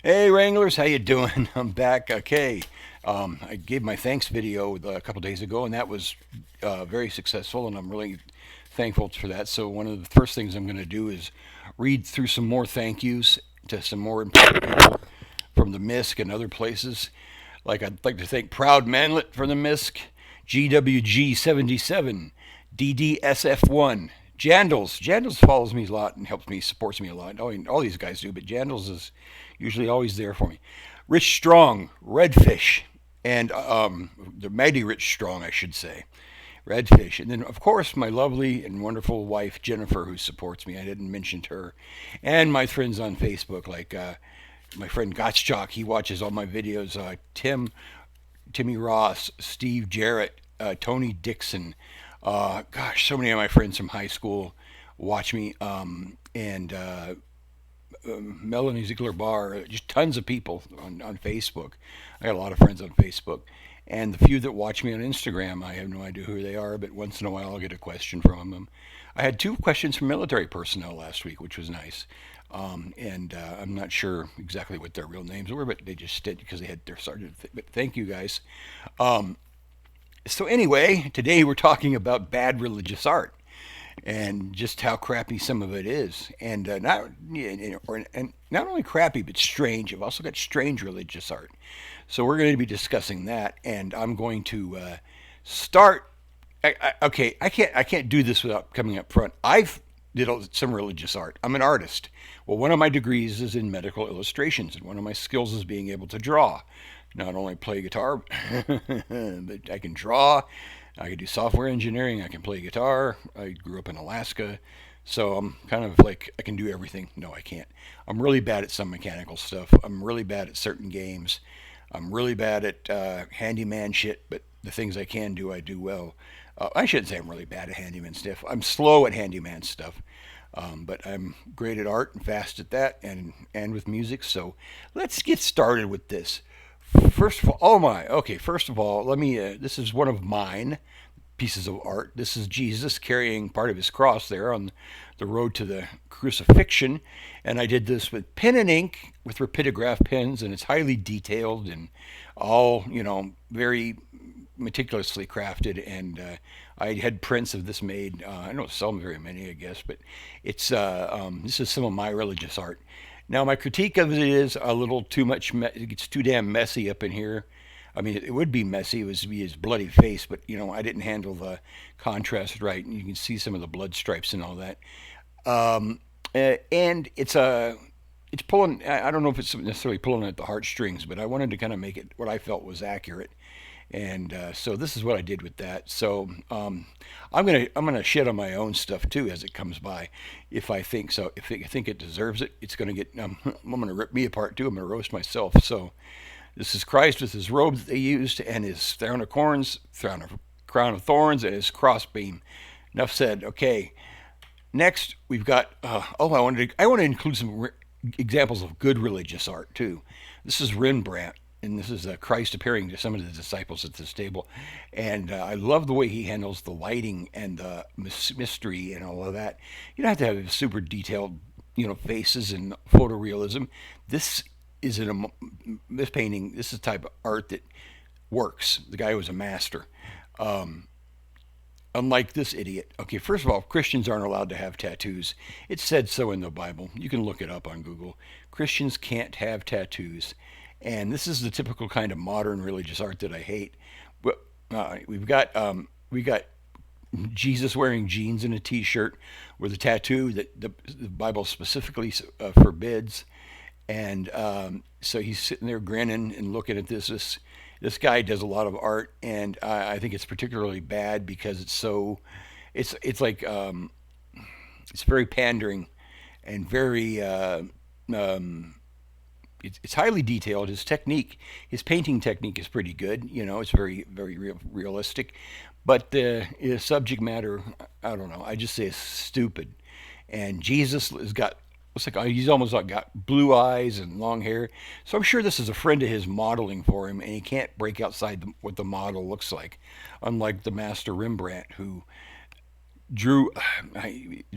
Hey Wranglers, how you doing? I'm back. Okay, I gave my thanks video a couple days ago, and that was very successful, and I'm really thankful for that. So one of the first things I'm going to do is read through some more thank yous to some more important people from the MISC and other places. Like I'd like to thank Proud Manlet from the MISC, GWG77, DDSF1, Jandals. Jandals follows me a lot and helps me, supports me a lot. All these guys do, but Jandals is usually always there for me. Rich Strong, Redfish, and the mighty Rich Strong, I should say. Redfish. And then, of course, my lovely and wonderful wife, Jennifer, who supports me. I didn't mention her. And my friends on Facebook, like my friend Gottschalk, he watches all my videos. Timmy Ross, Steve Jarrett, Tony Dixon. Gosh, so many of my friends from high school watch me. And Melanie Ziegler Bar, just tons of people on Facebook. I got a lot of friends on Facebook. And the few that watch me on Instagram, I have no idea who they are, but once in a while I'll get a question from them. I had two questions from military personnel last week, which was nice. And I'm not sure exactly what their real names were, but they just did because they had their sergeant. But thank you guys. Um, so, anyway, today we're talking about bad religious art and just how crappy some of it is, and not only crappy but strange. I've also got strange religious art, so we're going to be discussing that. And I'm going to start. Okay, I can't do this without coming up front. I've did some religious art. I'm an artist. Well, one of my degrees is in medical illustrations, and one of my skills is being able to draw. Not only play guitar, but I can draw. I can do software engineering. I can play guitar. I grew up in Alaska. So I'm kind of like, I can do everything. No, I can't. I'm really bad at some mechanical stuff. I'm really bad at certain games. I'm really bad at handyman shit, but the things I can do, I do well. I shouldn't say I'm really bad at handyman stuff. I'm slow at handyman stuff. But I'm great at art and fast at that, and with music. So let's get started with this. First of all, oh my, okay. First of all, let me. This is one of mine pieces of art. This is Jesus carrying part of his cross there on the road to the crucifixion, and I did this with pen and ink with rapidograph pens, and it's highly detailed and all very meticulously crafted. And I had prints of this made. I don't sell very many, I guess, but it's this is some of my religious art. Now, my critique of it is a little too much. It gets too damn messy up in here. I mean, it would be messy. It would be his bloody face, but I didn't handle the contrast right, and you can see some of the blood stripes and all that. And it's pulling. I don't know if it's necessarily pulling at the heartstrings, but I wanted to kind of make it what I felt was accurate. And so this is what I did with that. So I'm gonna shit on my own stuff too as it comes by, if I think so. If I think it deserves it, it's gonna get. I'm gonna rip me apart too. I'm gonna roast myself. So this is Christ with his robe that they used and his crown of thorns, and his crossbeam. Enough said. Okay. Next, we've got. I want to include some examples of good religious art too. This is Rembrandt, and this is Christ appearing to some of the disciples at this table, and I love the way he handles the lighting and the mystery and all of that. You don't have to have super detailed, faces and photorealism. This is this painting. This is the type of art that works. The guy was a master. Um, Unlike this idiot. Okay, first of all, Christians aren't allowed to have tattoos. It said so in the Bible. You can look it up on Google. Christians can't have tattoos. And this is the typical kind of modern religious art that I hate. But we got Jesus wearing jeans and a T-shirt with a tattoo that the Bible specifically forbids. And so he's sitting there grinning and looking at this guy does a lot of art, and I think it's particularly bad because it's like it's very pandering and very it's highly detailed. His painting technique is pretty good. It's very realistic, but the subject matter, I don't know. I just say it's stupid. And Jesus has got looks like he's almost like got blue eyes and long hair. So I'm sure this is a friend of his modeling for him, and he can't break outside what the model looks like. Unlike the master Rembrandt, who drew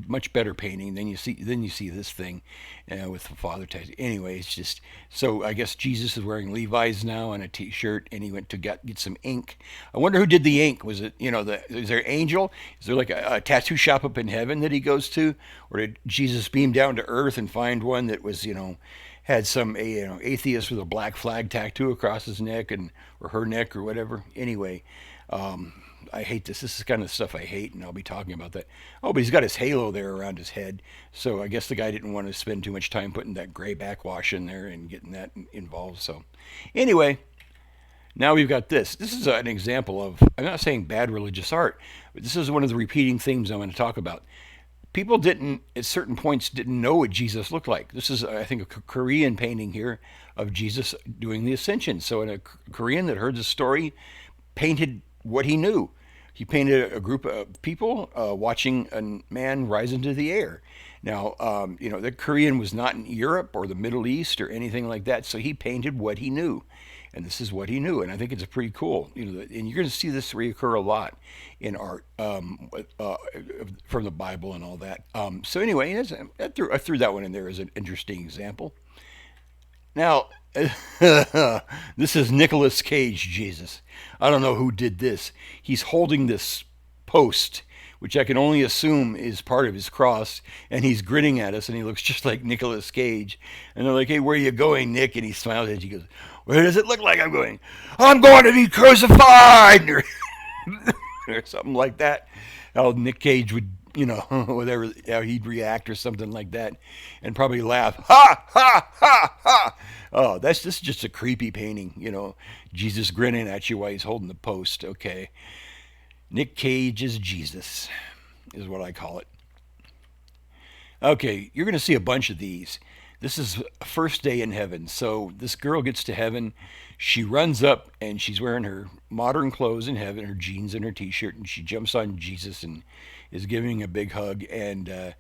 much better painting. Then you see this thing with the father tattoo. Anyway, it's just so I guess Jesus is wearing Levi's now and a T-shirt, and he went to get some ink. I wonder who did the ink. Was it is there angel? Is there like a tattoo shop up in heaven that he goes to, or did Jesus beam down to earth and find one that was had some atheist with a black flag tattoo across his neck and or her neck or whatever? Anyway. I hate this. This is kind of the stuff I hate, and I'll be talking about that. Oh, but he's got his halo there around his head, so I guess the guy didn't want to spend too much time putting that gray backwash in there and getting that involved. So, anyway, now we've got this. This is an example of, I'm not saying bad religious art, but this is one of the repeating themes I'm going to talk about. People didn't, at certain points, didn't know what Jesus looked like. This is, I think, a Korean painting here of Jesus doing the ascension. So, in a Korean that heard the story, painted what he knew. He painted a group of people watching a man rise into the air. Now, the Korean was not in Europe or the Middle East or anything like that, so he painted what he knew. And this is what he knew, and I think it's pretty cool. And you're going to see this reoccur a lot in art from the Bible and all that. So anyway, I threw that one in there as an interesting example. Now, this is Nicolas Cage, Jesus. I don't know who did this. He's holding this post, which I can only assume is part of his cross, and he's grinning at us, and he looks just like Nicolas Cage. And they're like, "Hey, where are you going, Nick?" And he smiles at you. He goes, "Where does it look like I'm going? I'm going to be crucified!" Or something like that. How Nick Cage would, whatever, how he'd react or something like that, and probably laugh, ha ha ha ha. Oh, this is just a creepy painting, Jesus grinning at you while he's holding the post. Okay, Nick Cage is Jesus, is what I call it. Okay, you're going to see a bunch of these. This is first day in heaven. So this girl gets to heaven. She runs up and she's wearing her modern clothes in heaven, her jeans and her t-shirt, and she jumps on Jesus and is giving a big hug and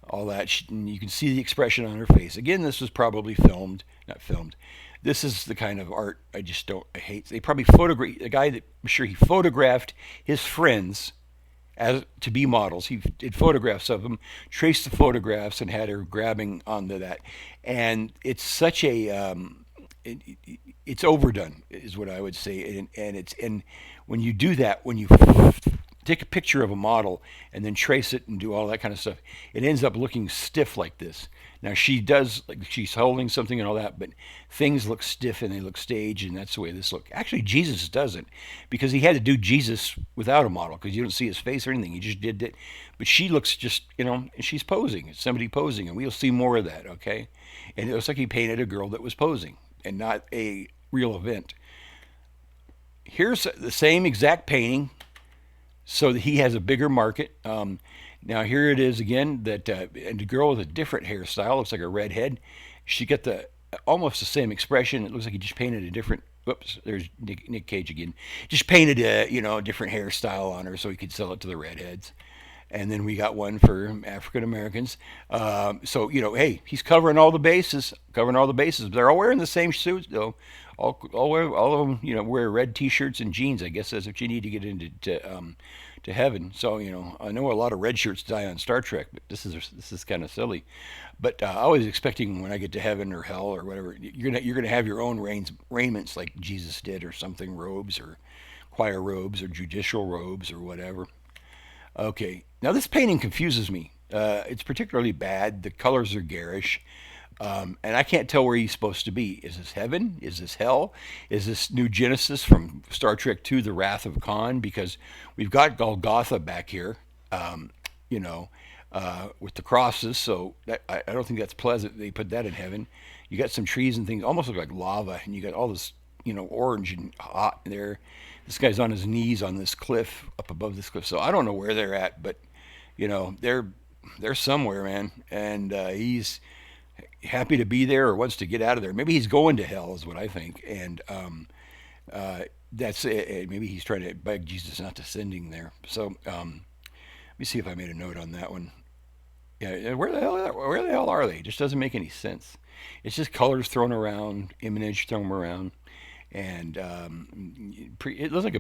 all that. And you can see the expression on her face. Again, this was probably filmed, not filmed. This is the kind of art I just don't, I hate. They probably photographed, the guy that, I'm sure he photographed his friends as to be models. He did photographs of them, traced the photographs, and had her grabbing onto that. And it's such a it's overdone, is what I would say. And when you do that, when you take a picture of a model and then trace it and do all that kind of stuff, it ends up looking stiff like this. Now she does, like, she's holding something and all that, but things look stiff and they look staged, and that's the way this looks. Actually, Jesus doesn't, because he had to do Jesus without a model, because you don't see his face or anything. He just did it. But she looks just, she's posing. It's somebody posing, and we'll see more of that. Okay, and it looks like he painted a girl that was posing and not a real event. Here's the same exact painting, so that he has a bigger market. Now here it is again, that and the girl with a different hairstyle, looks like a redhead. She got the almost the same expression. It looks like he just painted a different. Whoops, there's Nick Cage again. Just painted a different hairstyle on her so he could sell it to the redheads. And then we got one for African Americans. So hey, he's covering all the bases, But they're all wearing the same suits, though. All of them, wear red T-shirts and jeans. I guess that's what you need to get into to heaven. So I know a lot of red shirts die on Star Trek, but this is kind of silly. But I was expecting when I get to heaven or hell or whatever, you're gonna have your own raiments like Jesus did, or something, robes or choir robes or judicial robes or whatever. Okay, now this painting confuses me. It's particularly bad. The colors are garish. And I can't tell where he's supposed to be. Is this heaven? Is this hell? Is this New Genesis from Star Trek II, The Wrath of Khan? Because we've got Golgotha back here, um, you know, with the crosses. So I don't think that's pleasant. They put that in heaven. You got some trees and things, almost look like lava, and you got all this, orange and hot there. This guy's on his knees on this cliff, up above this cliff. So I don't know where they're at, but they're somewhere, man. And he's happy to be there or wants to get out of there. Maybe he's going to hell, is what I think. And uh, that's it. Maybe he's trying to beg Jesus not to send him there. So let me see if I made a note on that one. Yeah, where the hell are they? It just doesn't make any sense. It's just colors thrown around, image thrown around, and it looks like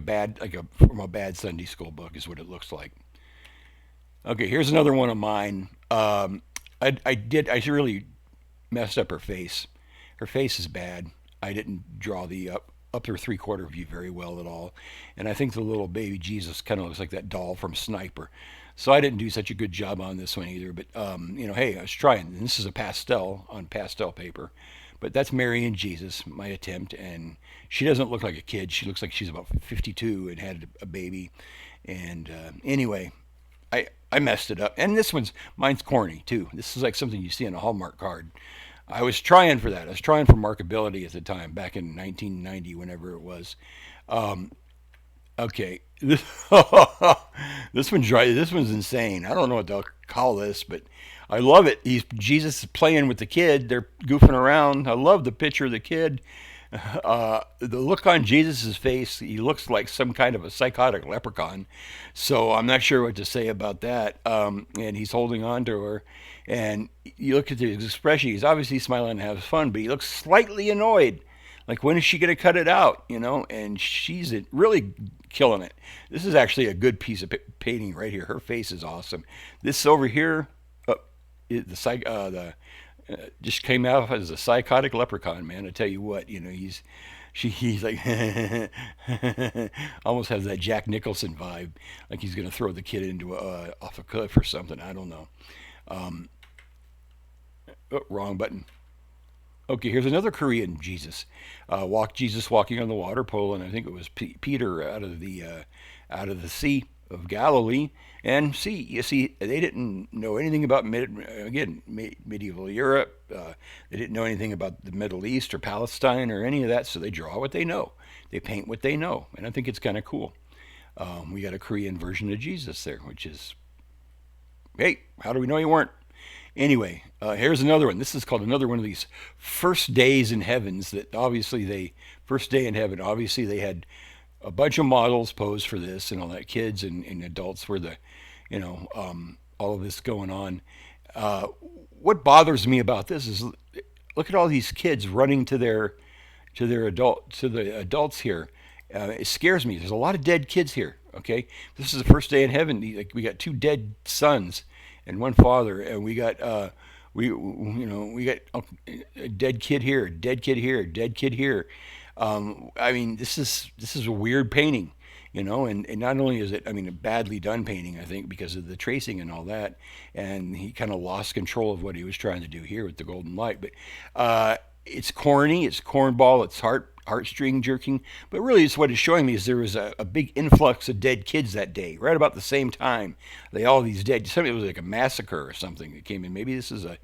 from a bad Sunday school book is what it looks like. Okay, here's another one of mine. I really messed up her face. Her face is bad. I didn't draw the upper three-quarter view very well at all, and I think the little baby Jesus kind of looks like that doll from Sniper. So I didn't do such a good job on this one either. But hey, I was trying. And this is a pastel on pastel paper, but that's Mary and Jesus, my attempt, and she doesn't look like a kid. She looks like she's about 52 and had a baby. And anyway, I messed it up. And mine's corny too. This is like something you see on a Hallmark card. I was trying for that. I was trying for markability at the time, back in 1990, whenever it was. Um, okay, this one's right. This one's insane. I don't know what they'll call this, but I love it. He's Jesus is playing with the kid. They're goofing around. I love the picture of the kid. The look on Jesus' face, he looks like some kind of a psychotic leprechaun. So I'm not sure what to say about that. And he's holding on to her. And you look at his expression, he's obviously smiling and having fun, but he looks slightly annoyed. Like, when is she going to cut it out? And she's really killing it. This is actually a good piece of painting right here. Her face is awesome. This over here, the just came out as a psychotic leprechaun, man. I tell you what, he's like almost has that Jack Nicholson vibe, like he's gonna throw the kid into off a cliff or something. I don't know. Um, oh, wrong button. Okay, here's another Korean Jesus. Jesus walking on the water pole, and I think it was Peter out of the Sea of Galilee. And you see, they didn't know anything about medieval Europe. They didn't know anything about the Middle East or Palestine or any of that. So they draw what they know. They paint what they know, and I think it's kind of cool. We got a Korean version of Jesus there, which is, hey, how do we know you weren't? Anyway, here's another one. This is called another one of these first days in heavens that first day in heaven, obviously they had a bunch of models posed for this and all that, kids and adults were all of this going on. Uh, what bothers me about this is look at all these kids running to the adults here. It scares me. There's a lot of dead kids here. Okay, this is the first day in heaven. Like, we got two dead sons and one father, and we got a dead kid here, dead kid here, dead kid here. I mean, this is a weird painting, and not only is it, I mean, a badly done painting, I think, because of the tracing and all that, and he kind of lost control of what he was trying to do here with the golden light. But it's corny, it's cornball, it's heartstring jerking, but really, it's what it's showing me is there was a big influx of dead kids that day, right about the same time. All these dead. Something, it was like a massacre or something that came in. Maybe this is I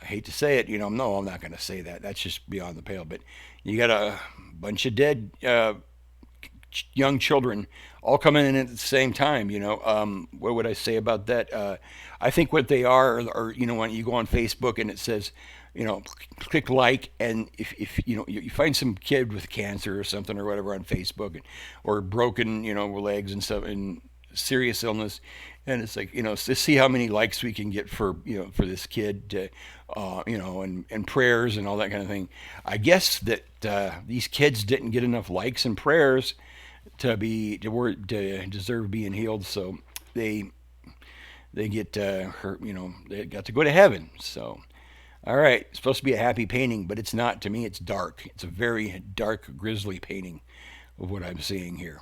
hate to say it, no, I'm not going to say that. That's just beyond the pale. But you got a bunch of dead young children all coming in at the same time. What would I say about that? I think what they are, when you go on Facebook and it says, click like, and if you find some kid with cancer or something or whatever on Facebook, or broken, legs and stuff, and serious illness, and it's like, to see how many likes we can get for this kid, and prayers and all that kind of thing. I guess that these kids didn't get enough likes and prayers to deserve being healed, so they get hurt. They got to go to heaven. So, all right, it's supposed to be a happy painting, but it's not. To me, it's dark. It's a very dark, grisly painting of what I'm seeing here.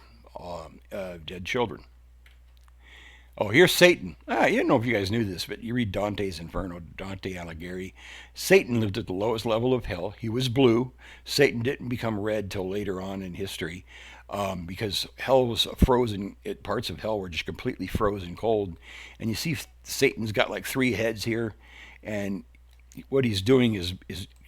Dead children. Oh, here's Satan. You don't know if you guys knew this, but you read Dante's Inferno, Dante Alighieri. Satan lived at the lowest level of hell. He was blue. Satan didn't become red till later on in history, because hell was frozen. Parts of hell were just completely frozen cold. And you see Satan's got like three heads here, and what he's doing is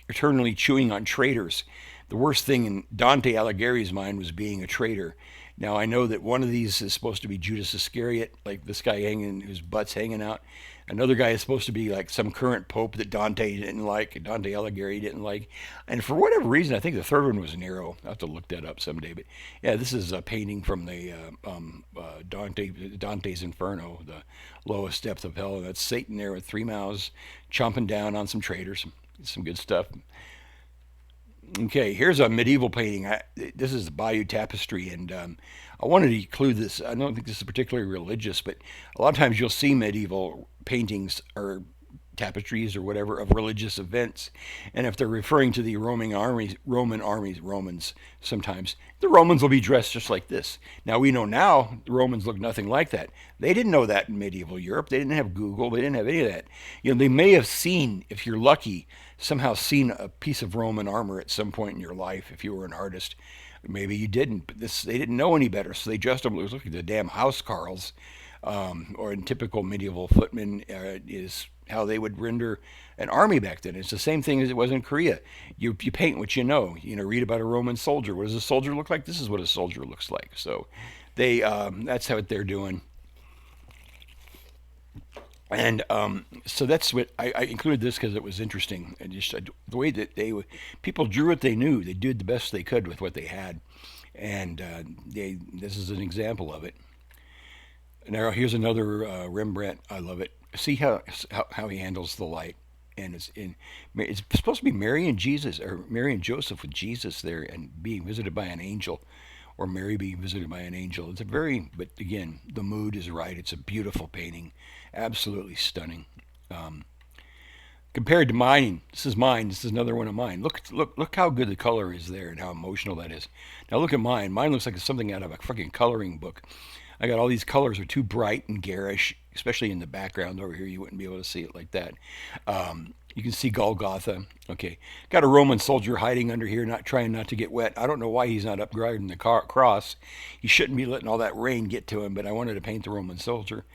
eternally chewing on traitors. The worst thing in Dante Alighieri's mind was being a traitor. Now I know that one of these is supposed to be Judas Iscariot, like this guy hanging, whose butt's hanging out. Another guy is supposed to be like some current pope that Dante didn't like, Dante Alighieri didn't like. And for whatever reason, I think the third one was Nero. I'll have to look that up someday. But yeah, this is a painting from the Dante's Inferno, the lowest depth of hell. And that's Satan there with three mouths, chomping down on some traitors. Some good stuff. Okay, here's a medieval painting. This is the Bayeux Tapestry, and I wanted to include this. I don't think this is particularly religious, but a lot of times you'll see medieval paintings or tapestries or whatever of religious events, and if they're referring to the Romans, sometimes the Romans will be dressed just like this. Now we know now the Romans look nothing like that. They didn't know that in medieval Europe. They didn't have Google. They didn't have any of that. They may have seen, if you're lucky, somehow seen a piece of Roman armor at some point in your life if you were an artist. Maybe you didn't, but they didn't know any better, so they dressed them. It was looking at the damn housecarls, or in typical medieval footmen, is how they would render an army back then. It's the same thing as it was in Korea. You paint what you know. Read about a Roman soldier. What does a soldier look like? This is what a soldier looks like. So they that's how they're doing. And so that's what I included this because it was interesting. And just the way that people drew what they knew. They did the best they could with what they had, and this is an example of it. Now here's another Rembrandt. I love it. See how he handles the light, and it's supposed to be Mary and Jesus, or Mary and Joseph with Jesus there, and being visited by an angel, or Mary being visited by an angel. But again, the mood is right. It's a beautiful painting, absolutely stunning. Um, Compared to mine, this is mine. This is another one of mine. Look how good the color is there, and how emotional that is. Now look at mine. Mine looks like it's something out of a fucking coloring book. I got all these colors are too bright and garish, especially in the background over here. You wouldn't be able to see it like that. You can see Golgotha. Okay, got a Roman soldier hiding under here, not trying not to get wet. I don't know why he's not upgrading the cross. He shouldn't be letting all that rain get to him. But I wanted to paint the Roman soldier.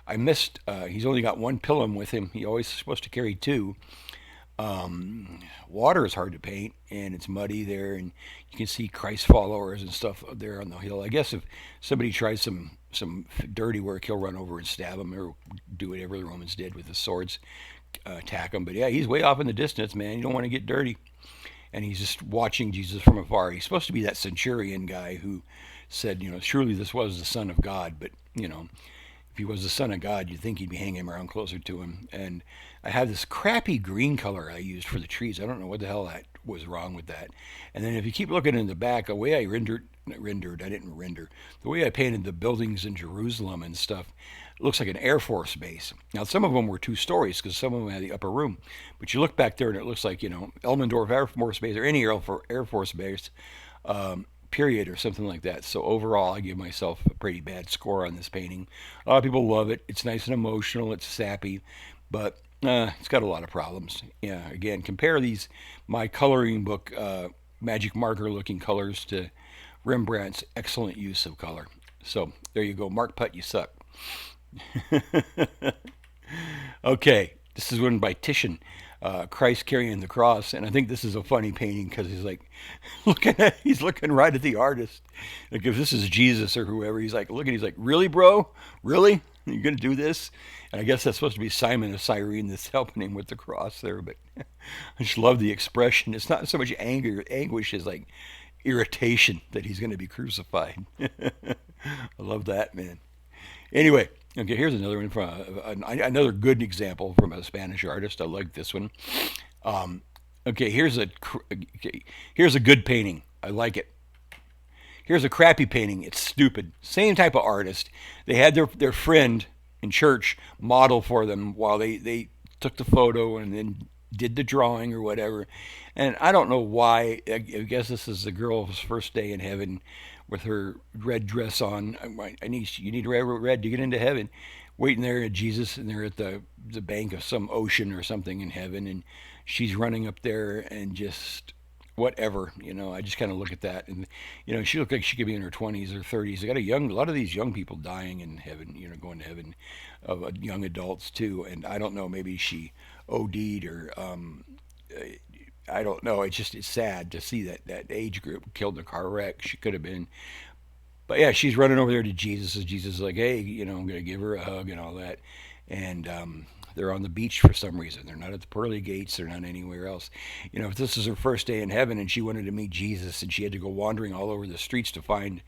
I missed. He's only got one pilum with him. He always supposed to carry two. Water is hard to paint, and it's muddy there, and you can see Christ followers and stuff there on the hill. I guess if somebody tries some dirty work, he'll run over and stab them, or do whatever the Romans did with the swords, attack them. But yeah, he's way off in the distance, man. You don't want to get dirty, and he's just watching Jesus from afar. He's supposed to be that centurion guy who said, surely this was the Son of God, but if he was the Son of God, you'd think he'd be hanging around closer to him. And I have this crappy green color I used for the trees. I don't know what the hell that was wrong with that. And then if you keep looking in the back, the way I I didn't render, the way I painted the buildings in Jerusalem and stuff, it looks like an Air Force base. Now, some of them were 2 stories because some of them had the upper room. But you look back there and it looks like, Elmendorf Air Force Base, or any Air Force base, period, or something like that. So overall, I give myself a pretty bad score on this painting. A lot of people love it. It's nice and emotional. It's sappy, but it's got a lot of problems. Yeah, again, compare my coloring book, magic marker looking colors, to Rembrandt's excellent use of color. So there you go. Mark Putt, you suck. Okay, this is one by Titian, Christ carrying the cross, and I think this is a funny painting because he's like he's looking right at the artist. Like if this is Jesus or whoever, he's like looking, he's like, really, bro, really, you gonna do this? And I guess that's supposed to be Simon of Cyrene that's helping him with the cross there. But I just love the expression. It's not so much anger, anguish as like irritation that he's going to be crucified. I love that, man. Anyway, okay, here's another one from another good example from a Spanish artist. I like this one. Um, okay, here's a good painting. I like it. Here's a crappy painting. It's stupid. Same type of artist. They had their friend in church model for them while they took the photo and then did the drawing or whatever. And I don't know why. I guess this is the girl's first day in heaven with her red dress on. You need red to get into heaven. Waiting there at Jesus, and they're at the bank of some ocean or something in heaven, and she's running up there and just whatever. I just kind of look at that, and she looked like she could be in her 20s or 30s. They got a lot of these young people dying in heaven. Going to heaven, of young adults too. And I don't know, maybe she OD'd, or I don't know. It's sad to see that age group killed in a car wreck. She could have been, but yeah, she's running over there to Jesus, and Jesus is like, hey, I'm gonna give her a hug and all that. And They're on the beach for some reason. They're not at the pearly gates. They're not anywhere else. If this is her first day in heaven and she wanted to meet Jesus and she had to go wandering all over the streets to finally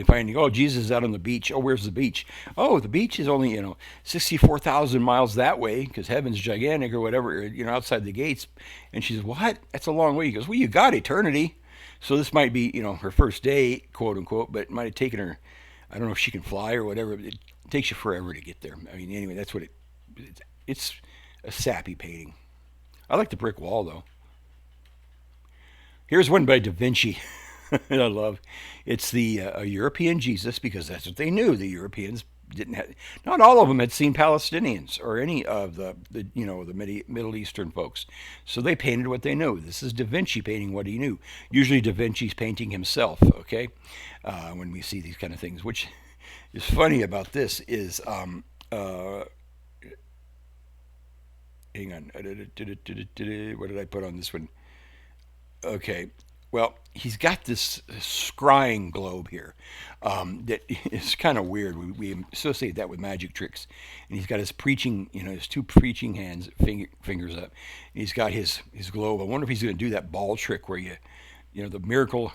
finding, oh, Jesus is out on the beach. Oh, where's the beach? Oh, the beach is only 64,000 miles that way because heaven's gigantic or whatever. Outside the gates. And she says, what? That's a long way. He goes, well, you got eternity. So this might be her first day, quote unquote, but it might have taken her. I don't know if she can fly or whatever. But it takes you forever to get there. I mean, anyway, that's what it's a sappy painting. I like the brick wall though. Here's one by Da Vinci. I love. It's the a European Jesus because that's what they knew. The Europeans didn't have. Not all of them had seen Palestinians or any of the Middle Eastern folks. So they painted what they knew. This is Da Vinci painting what he knew. Usually Da Vinci's painting himself. Okay, when we see these kind of things, which is funny about this is hang on. What did I put on this one? Okay. Well, he's got this scrying globe here that is kind of weird. We associate that with magic tricks. And he's got his preaching, his two preaching hands, fingers up. And he's got his globe. I wonder if he's going to do that ball trick where the miracle,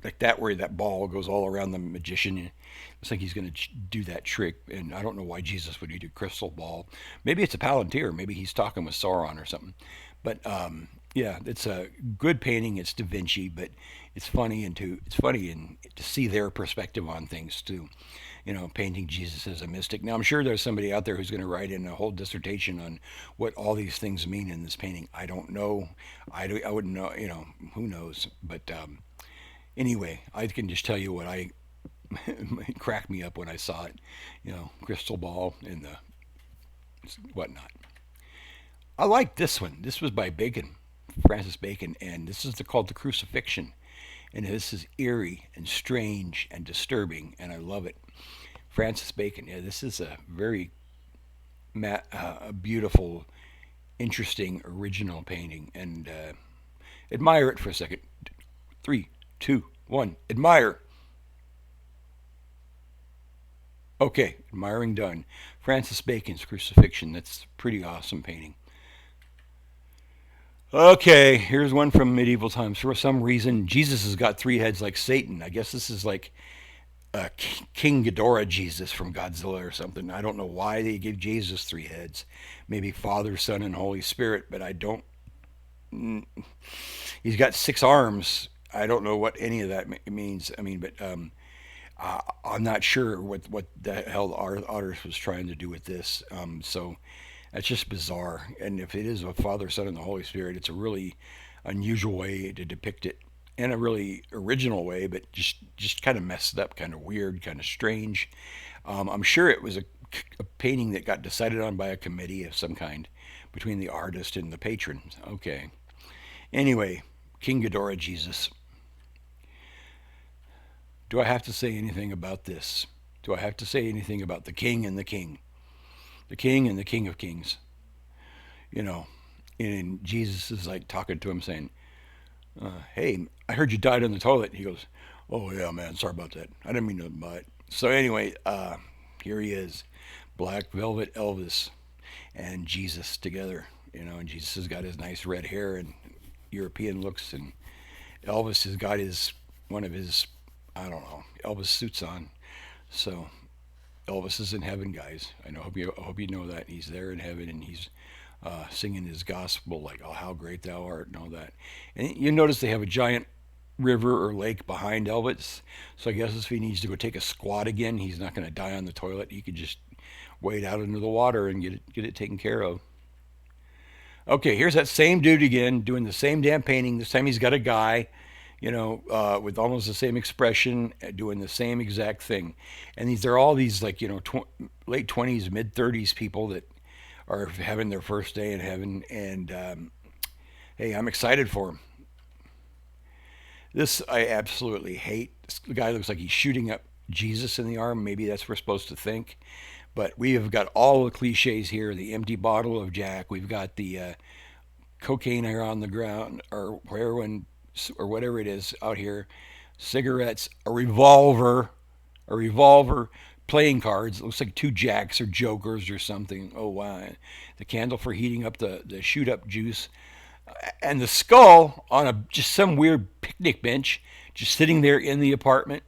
like that, where that ball goes all around the magician. Looks like he's going to do that trick. And I don't know why Jesus would need a crystal ball. Maybe it's a Palantir. Maybe he's talking with Sauron or something. But yeah, it's a good painting. It's Da Vinci, but it's funny and to see their perspective on things too. Painting Jesus as a mystic. Now I'm sure there's somebody out there who's going to write in a whole dissertation on what all these things mean in this painting. I don't know. I wouldn't know. Who knows? But anyway, I can just tell you what it cracked me up when I saw it. Crystal ball and the whatnot. I like this one. This was by Bacon, Francis Bacon, and this is called The Crucifixion. And this is eerie and strange and disturbing, and I love it. Francis Bacon. Yeah, this is a very a beautiful, interesting, original painting, and admire it for a second. 3, 2, 1. Admire. Okay, admiring done. Francis Bacon's Crucifixion. That's a pretty awesome painting. Okay, here's one from medieval times. For some reason, Jesus has got three heads like Satan. I guess this is like King Ghidorah Jesus from Godzilla or something. I don't know why they give Jesus three heads. Maybe Father, Son, and Holy Spirit, but I don't. He's got six arms. I don't know what any of that means. I mean, but I'm not sure what the hell the artist was trying to do with this. So that's just bizarre. And if it is a Father, Son, and the Holy Spirit, it's a really unusual way to depict it in a really original way, but just kind of messed up, kind of weird, kind of strange. I'm sure it was a painting that got decided on by a committee of some kind between the artist and the patrons. Okay. Anyway, King Ghidorah Jesus. Do I have to say anything about this? Do I have to say anything about the King and the King? The King and the King of Kings. You know, and Jesus is like talking to him saying, hey, I heard you died on the toilet. He goes, oh, yeah, man, sorry about that. I didn't mean nothing by it. So anyway, here he is, Black Velvet Elvis and Jesus together. And Jesus has got his nice red hair and European looks, and Elvis has got one of his, I don't know, Elvis suits on. So Elvis is in heaven, guys. I hope you know that he's there in heaven, and he's singing his gospel like, "Oh, how great thou art," and all that. And you notice they have a giant river or lake behind Elvis. So I guess if he needs to go take a squat again, he's not going to die on the toilet. He could just wade out into the water and get it taken care of. Okay, here's that same dude again doing the same damn painting. This time he's got a guy, with almost the same expression, doing the same exact thing. And these are all these like late 20s, mid 30s people that are having their first day in heaven. And hey, I'm excited for them. This I absolutely hate. This guy looks like he's shooting up Jesus in the arm. Maybe that's what we're supposed to think. But we have got all the cliches here: the empty bottle of Jack. We've got the cocaine here on the ground, or heroin, or whatever it is out here. Cigarettes, a revolver, playing cards. It looks like two jacks or jokers or something. Oh wow! The candle for heating up the shoot up juice, and the skull on a just some weird picnic bench, just sitting there in the apartment.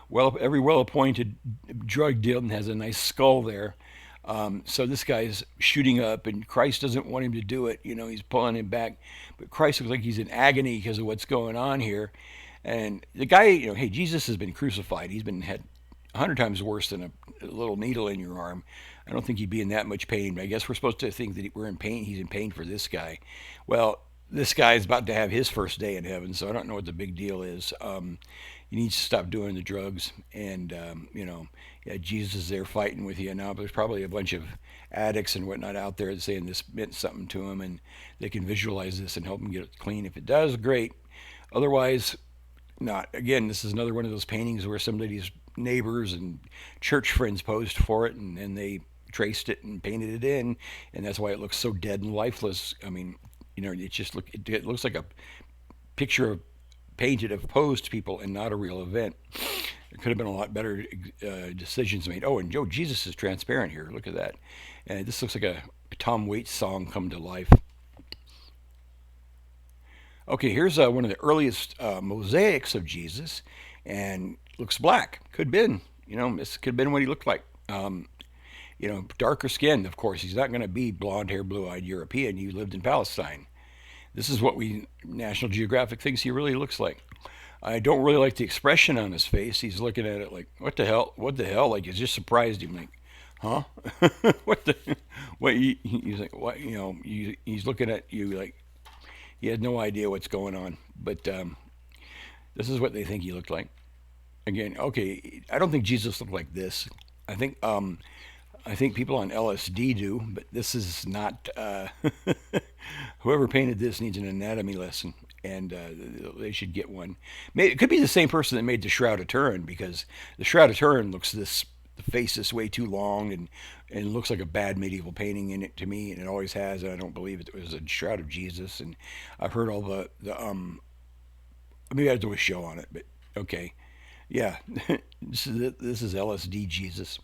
Well, every well-appointed drug dealer has a nice skull there. So this guy's shooting up, and Christ doesn't want him to do it. He's pulling him back, but Christ looks like he's in agony because of what's going on here. And the guy, hey, Jesus has been crucified. He's been had 100 times worse than a little needle in your arm. I don't think he'd be in that much pain. I guess we're supposed to think that we're in pain. He's in pain for this guy. Well, this guy is about to have his first day in heaven, so I don't know what the big deal is. He needs to stop doing the drugs, and yeah, Jesus is there fighting with you now. But there's probably a bunch of addicts and whatnot out there saying this meant something to them, and they can visualize this and help them get it clean. If it does, great. Otherwise, not. Again, this is another one of those paintings where somebody's neighbors and church friends posed for it, and then they traced it and painted it in, and that's why it looks so dead and lifeless. I mean, it looks like a picture of painted of posed people and not a real event. There could have been a lot better decisions made. Oh, and Joe, Jesus is transparent here. Look at that. And this looks like a Tom Waits song come to life. Okay, here's one of the earliest mosaics of Jesus, and looks black. Could have been, this could have been what he looked like. Darker skinned, of course. He's not going to be blonde hair, blue eyed European. He lived in Palestine. This is what National Geographic thinks he really looks like. I don't really like the expression on his face. He's looking at it like, what the hell? What the hell? Like, it just surprised him. Like, huh? What the? What? He's like, what? He's looking at you like he had no idea what's going on. But this is what they think he looked like. Again, okay, I don't think Jesus looked like this. I think I think people on LSD do, but this is not. Whoever painted this needs an anatomy lesson, and they should get one. It could be the same person that made the Shroud of Turin, because the Shroud of Turin looks this. The face is way too long, and looks like a bad medieval painting in it to me, and it always has. And I don't believe it was a Shroud of Jesus. And I've heard all the. Maybe I do a show on it, but okay, yeah, this is LSD Jesus.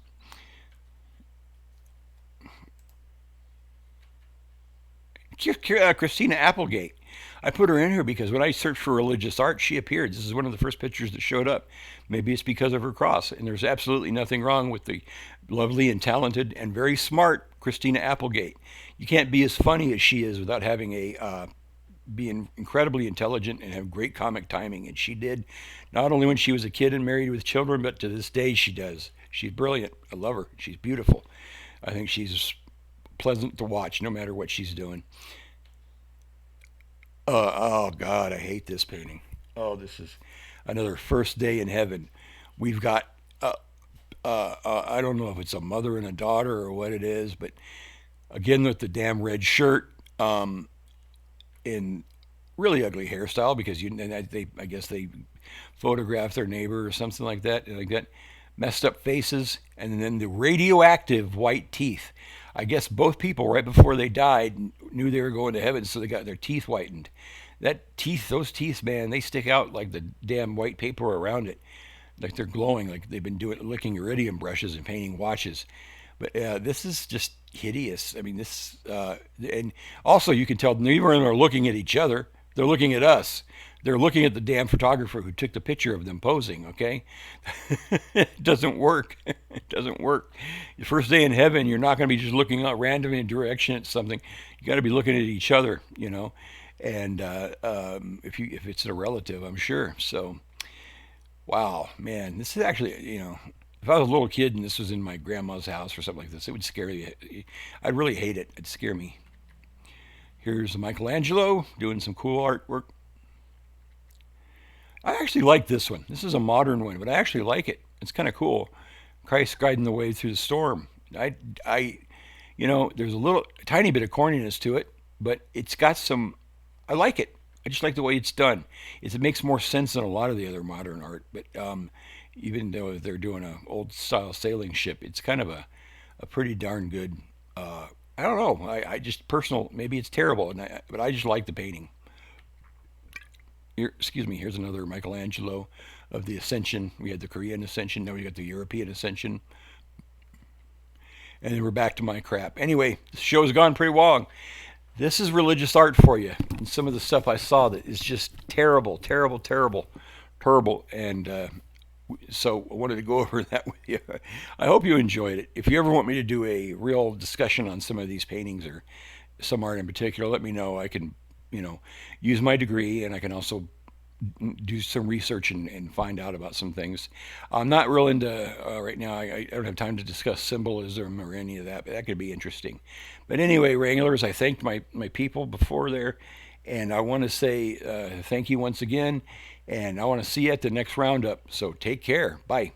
Christina Applegate. I put her in here because when I searched for religious art, she appeared. This is one of the first pictures that showed up. Maybe it's because of her cross. And there's absolutely nothing wrong with the lovely and talented and very smart Christina Applegate. You can't be as funny as she is without having being incredibly intelligent and have great comic timing. And she did, not only when she was a kid and married with children, but to this day she does. She's brilliant. I love her. She's beautiful. I think she's pleasant to watch no matter what she's doing. Oh God, I hate this painting. Oh, this is another first day in heaven. We've got I don't know if it's a mother and a daughter or what it is, but again with the damn red shirt, in really ugly hairstyle because I guess they photographed their neighbor or something like that, and like that messed up faces, and then the radioactive white teeth. I guess both people right before they died knew they were going to heaven, so they got their teeth whitened. Those teeth, man, they stick out like the damn white paper around it, like they're glowing, like they've been doing licking iridium brushes and painting watches. But this is just hideous. I mean, and also you can tell neither of them are looking at each other. They're looking at us. They're looking at the damn photographer who took the picture of them posing, okay? It doesn't work. It doesn't work. The first day in heaven, you're not going to be just looking out randomly in direction at something. You got to be looking at each other. And if it's a relative, I'm sure. So, wow, man, this is actually, if I was a little kid and this was in my grandma's house or something like this, it would scare you. I'd really hate it. It'd scare me. Here's Michelangelo doing some cool artwork. I actually like this one. This is a modern one, but I actually like it. It's kind of cool. Christ guiding the way through the storm. I, there's a tiny bit of corniness to it, but it's got some. I like it. I just like the way it's done. It makes more sense than a lot of the other modern art. But even though they're doing a old style sailing ship, it's kind of a pretty darn good. I don't know. I just personal. Maybe it's terrible, but I just like the painting. excuse me, here's another Michelangelo of the Ascension. We had the Korean Ascension, now we got the European Ascension, and then we're back to my crap. Anyway, the show's gone pretty long. This is religious art for you, and some of the stuff I saw that is just terrible, terrible, terrible, terrible, and so I wanted to go over that with you. I hope you enjoyed it. If you ever want me to do a real discussion on some of these paintings or some art in particular, let me know. I can, you know, use my degree, and I can also do some research and find out about some things. I'm not real into right now. I don't have time to discuss symbolism or any of that, but that could be interesting. But anyway, Wranglers, I thanked my people before there, and I want to say thank you once again, and I want to see you at the next roundup. So take care. Bye.